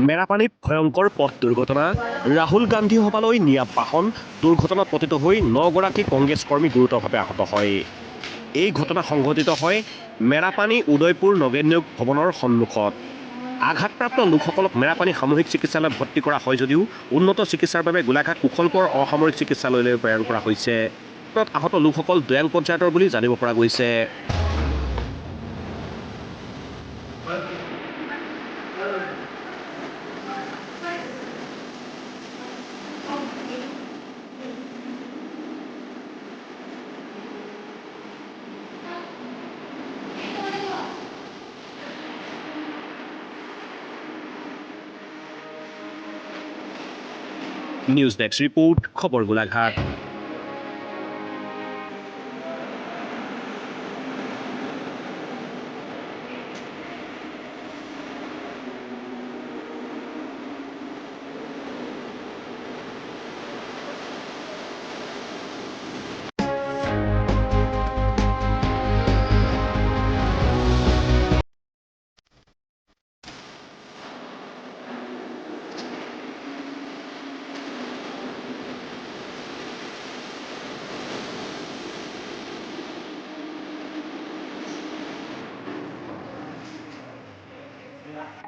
মেৰাপানীত ভয়ংকৰ পথ দুৰ্ঘটনা ৰাহুল গান্ধী সভালৈ নিয়া বাহন দুৰ্ঘটনাত পতিত হৈ 9গৰাকী কংগ্ৰেছ কৰ্মী গুৰুতৰভাৱে আহত হয়। এই ঘটনা সংঘটিত হয় মেৰাপানী উদয়পুৰ নগেন্দ্ৰ ভৱনৰ সন্মুখত। আঘাতপ্ৰাপ্ত লোকসকলক মেৰাপানী সামূহিক চিকিৎসালয়ত ভৰ্তি কৰা হয় যদিও উন্নত চিকিৎসাৰ বাবে গোলাঘাট কুশলপুৰ অসামৰিক চিকিৎসালয়লৈ প্ৰেৰণ কৰা হৈছে। আহত লোকসকল দয়াল পঞ্চায়তৰ বুলি জানিব পৰা গৈছে। নিউজ ডেস্ক ৰিপোৰ্ট, খবৰ গোলাঘাট।